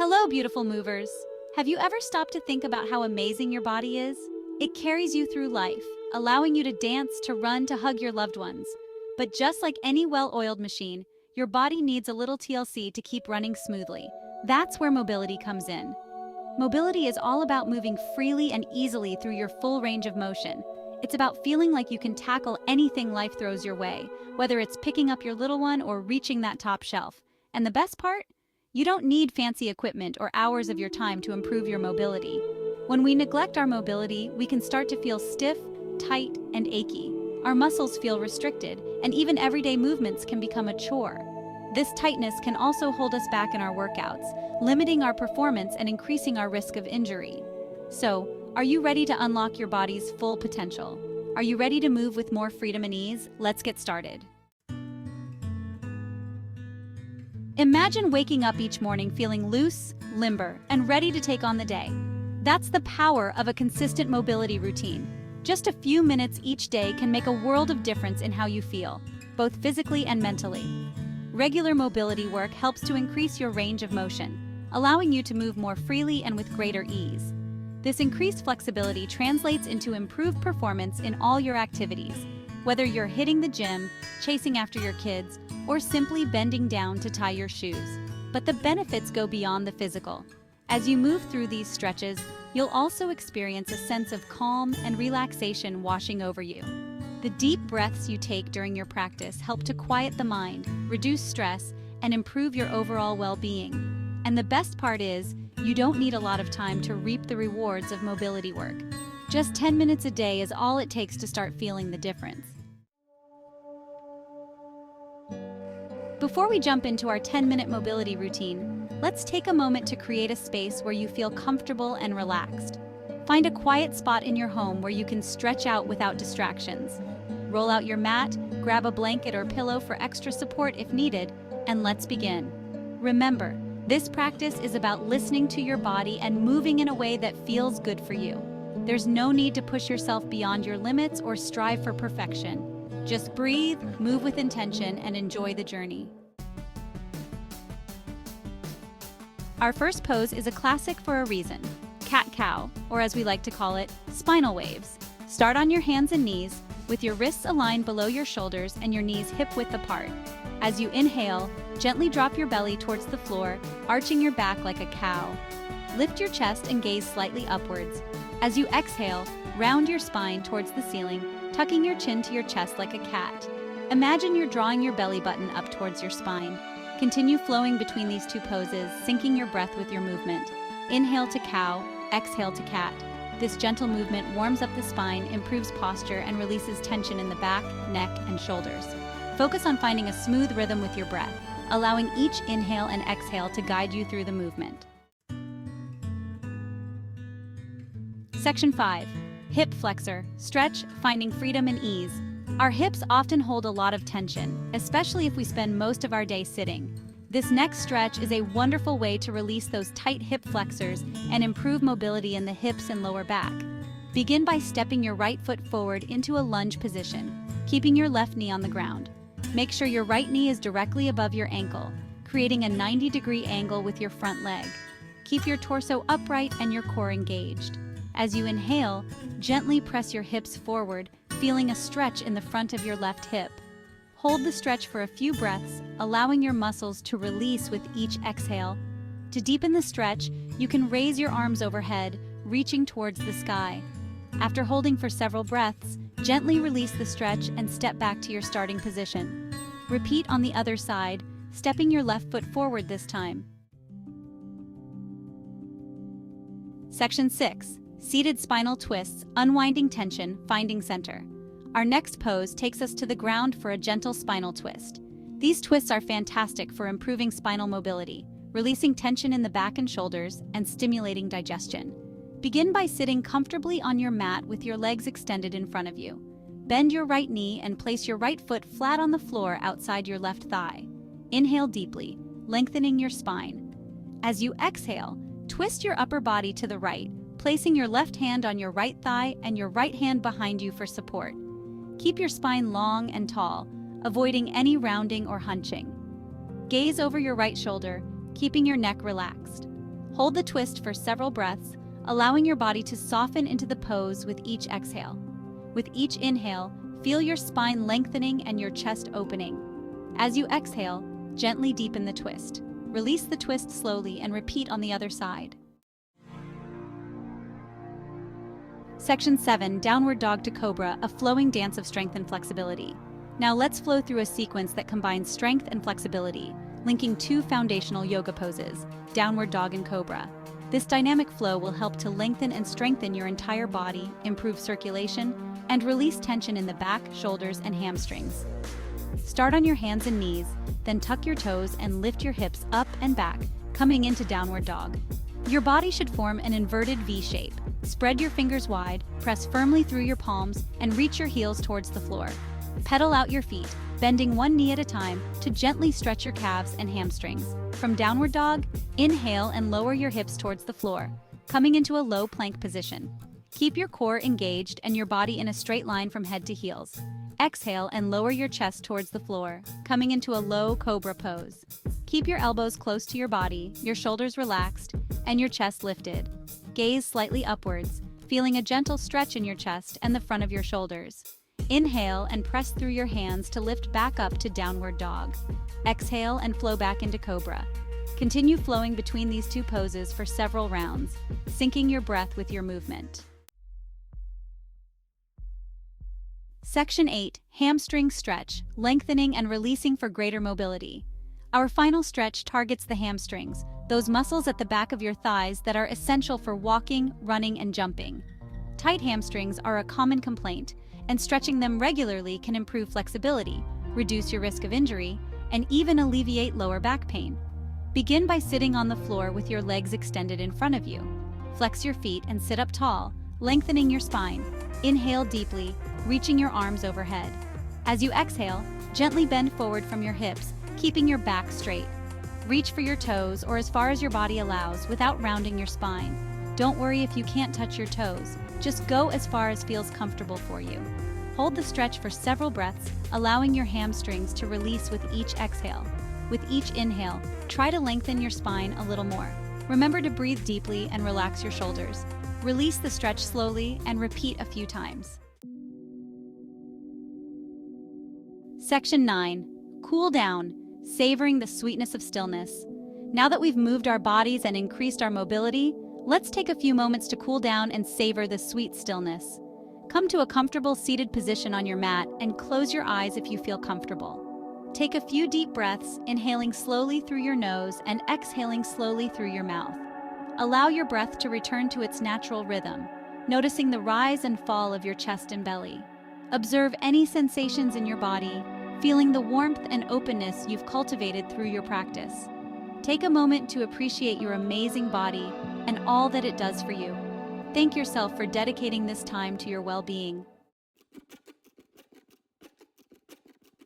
Hello, beautiful movers. Have you ever stopped to think about how amazing your body is? It carries you through life, allowing you to dance, to run, to hug your loved ones. But just like any well-oiled machine, your body needs a little TLC to keep running smoothly. That's where mobility comes in. Mobility is all about moving freely and easily through your full range of motion. It's about feeling like you can tackle anything life throws your way, whether it's picking up your little one or reaching that top shelf. And the best part? You don't need fancy equipment or hours of your time to improve your mobility. When we neglect our mobility, we can start to feel stiff, tight, and achy. Our muscles feel restricted, and even everyday movements can become a chore. This tightness can also hold us back in our workouts, limiting our performance and increasing our risk of injury. So, are you ready to unlock your body's full potential? Are you ready to move with more freedom and ease? Let's get started. Imagine waking up each morning feeling loose, limber, and ready to take on the day. That's the power of a consistent mobility routine. Just a few minutes each day can make a world of difference in how you feel, both physically and mentally. Regular mobility work helps to increase your range of motion, allowing you to move more freely and with greater ease. This increased flexibility translates into improved performance in all your activities, whether you're hitting the gym, chasing after your kids, or simply bending down to tie your shoes. But the benefits go beyond the physical. As you move through these stretches, you'll also experience a sense of calm and relaxation washing over you. The deep breaths you take during your practice help to quiet the mind, reduce stress, and improve your overall well-being. And the best part is, you don't need a lot of time to reap the rewards of mobility work. Just 10 minutes a day is all it takes to start feeling the difference. Before we jump into our 10-minute mobility routine, let's take a moment to create a space where you feel comfortable and relaxed. Find a quiet spot in your home where you can stretch out without distractions. Roll out your mat, grab a blanket or pillow for extra support if needed, and let's begin. Remember, this practice is about listening to your body and moving in a way that feels good for you. There's no need to push yourself beyond your limits or strive for perfection. Just breathe, move with intention, and enjoy the journey. Our first pose is a classic for a reason. Cat-cow, or as we like to call it, spinal waves. Start on your hands and knees, with your wrists aligned below your shoulders and your knees hip-width apart. As you inhale, gently drop your belly towards the floor, arching your back like a cow. Lift your chest and gaze slightly upwards. As you exhale, round your spine towards the ceiling, tucking your chin to your chest like a cat. Imagine you're drawing your belly button up towards your spine. Continue flowing between these two poses, syncing your breath with your movement. Inhale to cow, exhale to cat. This gentle movement warms up the spine, improves posture, and releases tension in the back, neck, and shoulders. Focus on finding a smooth rhythm with your breath, allowing each inhale and exhale to guide you through the movement. Section 5. Hip flexor, stretch, finding freedom and ease. Our hips often hold a lot of tension, especially if we spend most of our day sitting. This next stretch is a wonderful way to release those tight hip flexors and improve mobility in the hips and lower back. Begin by stepping your right foot forward into a lunge position, keeping your left knee on the ground. Make sure your right knee is directly above your ankle, creating a 90-degree angle with your front leg. Keep your torso upright and your core engaged. As you inhale, gently press your hips forward, feeling a stretch in the front of your left hip. Hold the stretch for a few breaths, allowing your muscles to release with each exhale. To deepen the stretch, you can raise your arms overhead, reaching towards the sky. After holding for several breaths, gently release the stretch and step back to your starting position. Repeat on the other side, stepping your left foot forward this time. Section 6. Seated spinal twists, unwinding tension, finding center. Our next pose takes us to the ground for a gentle spinal twist. These twists are fantastic for improving spinal mobility, releasing tension in the back and shoulders, and stimulating digestion. Begin by sitting comfortably on your mat with your legs extended in front of you. Bend your right knee and place your right foot flat on the floor outside your left thigh. Inhale deeply, lengthening your spine. As you exhale, twist your upper body to the right, placing your left hand on your right thigh and your right hand behind you for support. Keep your spine long and tall, avoiding any rounding or hunching. Gaze over your right shoulder, keeping your neck relaxed. Hold the twist for several breaths, allowing your body to soften into the pose with each exhale. With each inhale, feel your spine lengthening and your chest opening. As you exhale, gently deepen the twist. Release the twist slowly and repeat on the other side. Section 7, Downward Dog to Cobra, a flowing dance of strength and flexibility. Now let's flow through a sequence that combines strength and flexibility, linking two foundational yoga poses, Downward Dog and Cobra. This dynamic flow will help to lengthen and strengthen your entire body, improve circulation, and release tension in the back, shoulders, and hamstrings. Start on your hands and knees, then tuck your toes and lift your hips up and back, coming into Downward Dog. Your body should form an inverted V shape. Spread your fingers wide, press firmly through your palms, and reach your heels towards the floor. Pedal out your feet, bending one knee at a time to gently stretch your calves and hamstrings. From Downward Dog, inhale and lower your hips towards the floor, coming into a low plank position. Keep your core engaged and your body in a straight line from head to heels. Exhale and lower your chest towards the floor, coming into a low cobra pose. Keep your elbows close to your body, your shoulders relaxed, and your chest lifted. Gaze slightly upwards, feeling a gentle stretch in your chest and the front of your shoulders. Inhale and press through your hands to lift back up to Downward Dog. Exhale and flow back into Cobra. Continue flowing between these two poses for several rounds, syncing your breath with your movement. Section 8, Hamstring Stretch, Lengthening and Releasing for Greater Mobility. Our final stretch targets the hamstrings, those muscles at the back of your thighs that are essential for walking, running, and jumping. Tight hamstrings are a common complaint, and stretching them regularly can improve flexibility, reduce your risk of injury, and even alleviate lower back pain. Begin by sitting on the floor with your legs extended in front of you. Flex your feet and sit up tall, lengthening your spine. Inhale deeply, reaching your arms overhead. As you exhale, gently bend forward from your hips, keeping your back straight. Reach for your toes or as far as your body allows without rounding your spine. Don't worry if you can't touch your toes. Just go as far as feels comfortable for you. Hold the stretch for several breaths, allowing your hamstrings to release with each exhale. With each inhale, try to lengthen your spine a little more. Remember to breathe deeply and relax your shoulders. Release the stretch slowly and repeat a few times. Section 9. Cool down, savoring the sweetness of stillness. Now that we've moved our bodies and increased our mobility, let's take a few moments to cool down and savor the sweet stillness. Come to a comfortable seated position on your mat and close your eyes if you feel comfortable. Take a few deep breaths, inhaling slowly through your nose and exhaling slowly through your mouth. Allow your breath to return to its natural rhythm, noticing the rise and fall of your chest and belly. Observe any sensations in your body, feeling the warmth and openness you've cultivated through your practice. Take a moment to appreciate your amazing body and all that it does for you. Thank yourself for dedicating this time to your well-being.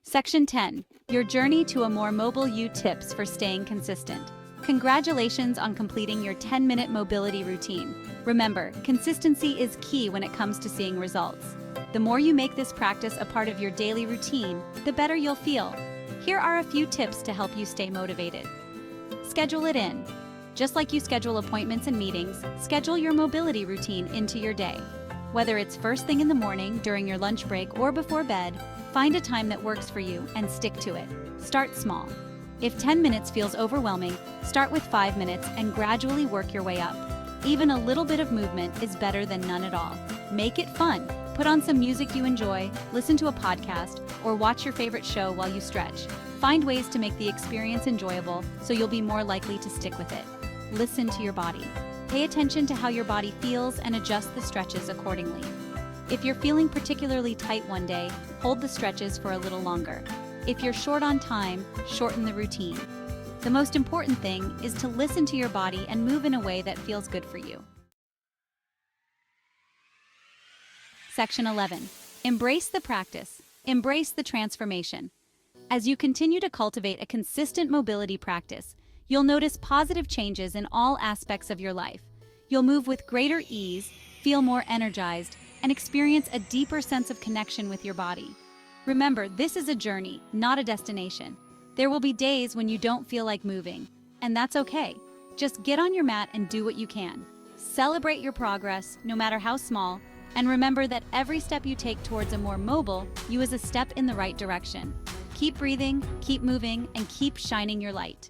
Section 10. Your journey to a more mobile you, tips for staying consistent. Congratulations on completing your 10-minute mobility routine. Remember, consistency is key when it comes to seeing results. The more you make this practice a part of your daily routine, the better you'll feel. Here are a few tips to help you stay motivated. Schedule it in. Just like you schedule appointments and meetings, schedule your mobility routine into your day. Whether it's first thing in the morning, during your lunch break, or before bed, find a time that works for you and stick to it. Start small. If 10 minutes feels overwhelming, start with 5 minutes and gradually work your way up. Even a little bit of movement is better than none at all. Make it fun. Put on some music you enjoy, listen to a podcast, or watch your favorite show while you stretch. Find ways to make the experience enjoyable so you'll be more likely to stick with it. Listen to your body. Pay attention to how your body feels and adjust the stretches accordingly. If you're feeling particularly tight one day, hold the stretches for a little longer. If you're short on time, shorten the routine. The most important thing is to listen to your body and move in a way that feels good for you. Section 11. Embrace the practice. Embrace the transformation. As you continue to cultivate a consistent mobility practice, you'll notice positive changes in all aspects of your life. You'll move with greater ease, feel more energized, and experience a deeper sense of connection with your body. Remember, this is a journey, not a destination. There will be days when you don't feel like moving, and that's okay. Just get on your mat and do what you can. Celebrate your progress, no matter how small, and remember that every step you take towards a more mobile you is a step in the right direction. Keep breathing, keep moving, and keep shining your light.